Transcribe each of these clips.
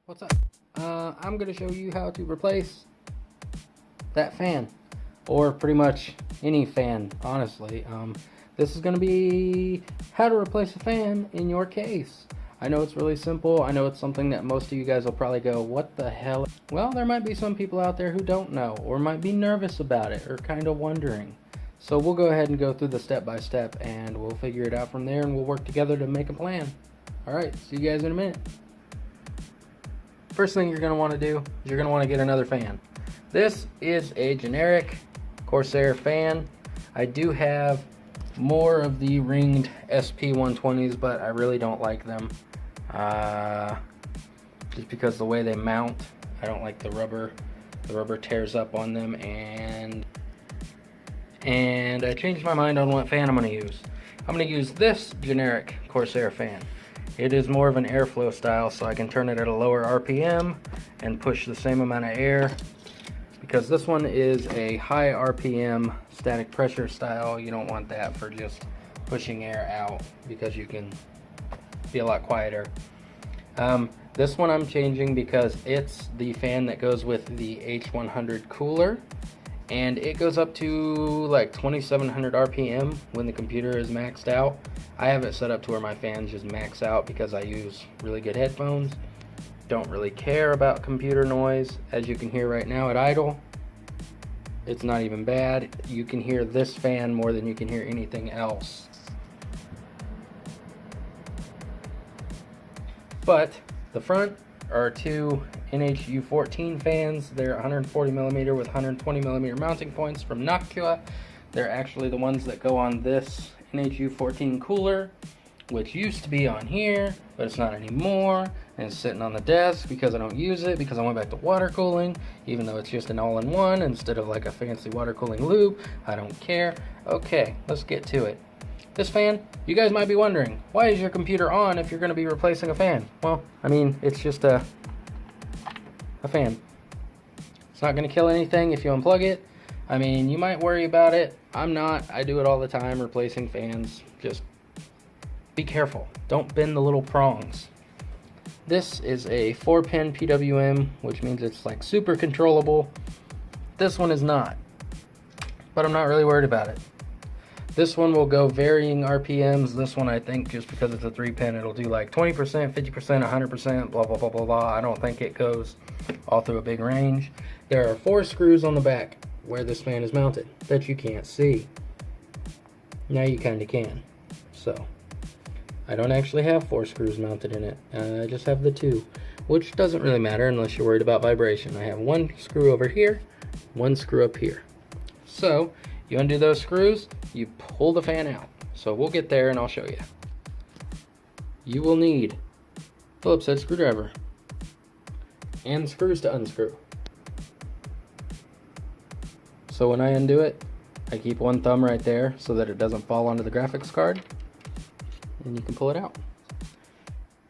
What's up? I'm going to show you how to replace that fan, or pretty much any fan, honestly. This is going to be how to replace a fan in your case. I know it's really simple. I know it's something that most of you guys will probably go, what the hell? Well, there might be some people out there who don't know, or might be nervous about it, or kind of wondering. So we'll go ahead and go through the step-by-step, and we'll figure it out from there, and we'll work together to make a plan. Alright, see you guys in a minute. First thing you're going to want to do is you're going to want to get another fan. This is a generic Corsair fan. I do have more of the ringed SP120s, but I really don't like them. Just because the way they mount, I don't like the rubber. The rubber tears up on them, and I changed my mind on what fan I'm going to use. I'm going to use this generic Corsair fan. It is more of an airflow style, so I can turn it at a lower RPM and push the same amount of air. Because this one is a high RPM static pressure style, you don't want that for just pushing air out, because you can be a lot quieter. This one I'm changing because it's the fan that goes with the H100 cooler, and it goes up to like 2700 RPM when the computer is maxed out. I have it set up to where my fans just max out because I use really good headphones. Don't really care about computer noise. As you can hear right now at idle, it's not even bad. You can hear this fan more than you can hear anything else. But the front are two NHU14 fans. They're 140 millimeter with 120 millimeter mounting points from Noctua. They're actually the ones that go on this NHU14 cooler, which used to be on here, but it's not anymore, and it's sitting on the desk because I don't use it, because I went back to water cooling, even though it's just an all-in-one instead of like a fancy water cooling lube. I don't care. Okay, let's get to it. This fan, you guys might be wondering, why is your computer on if you're going to be replacing a fan? Well, I mean, it's just a fan. It's not going to kill anything if you unplug it. I mean, you might worry about it. I'm not. I do it all the time, replacing fans. Just be careful. Don't bend the little prongs. This is a 4-pin PWM, which means it's like super controllable. This one is not, but I'm not really worried about it. This one will go varying RPMs. This one, I think, just because it's a 3-pin, it'll do like 20%, 50%, 100%, blah, blah, blah, blah, blah. I don't think it goes all through a big range. There are 4 screws on the back where this fan is mounted that you can't see. Now you kind of can. So, I don't actually have 4 screws mounted in it. I just have the 2, which doesn't really matter unless you're worried about vibration. I have 1 screw over here, 1 screw up here. So, you undo those screws, you pull the fan out. So we'll get there and I'll show you. You will need Phillips head screwdriver and screws to unscrew. So when I undo it, I keep one thumb right there so that it doesn't fall onto the graphics card, and you can pull it out.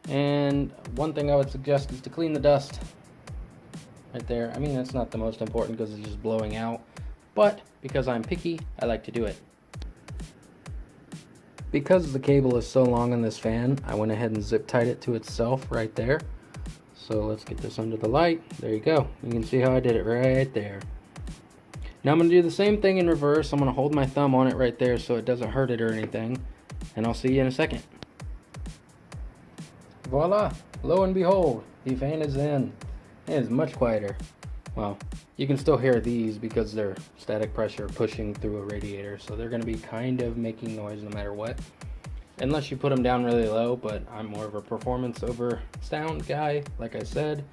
And one thing I would suggest is to clean the dust right there. I mean, it's not the most important because it's just blowing out, but because I'm picky, I like to do it. Because the cable is so long on this fan, I went ahead and zip tied it to itself right there. So let's get this under the light. There you go. You can see how I did it right there. Now I'm going to do the same thing in reverse. I'm going to hold my thumb on it right there so it doesn't hurt it or anything. And I'll see you in a second. Voila! Lo and behold, the fan is in. It is much quieter. Well, you can still hear these because they're static pressure pushing through a radiator, so they're going to be kind of making noise no matter what. Unless you put them down really low, but I'm more of a performance over sound guy. Like I said,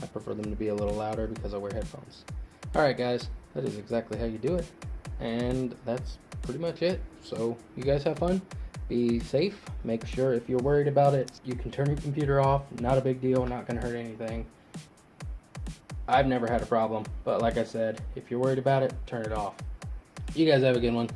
I prefer them to be a little louder because I wear headphones. Alright guys, that is exactly how you do it. And that's pretty much it. So you guys have fun. Be safe. Make sure if you're worried about it, you can turn your computer off. Not a big deal, not going to hurt anything. I've never had a problem, but like I said, if you're worried about it, turn it off. You guys have a good one.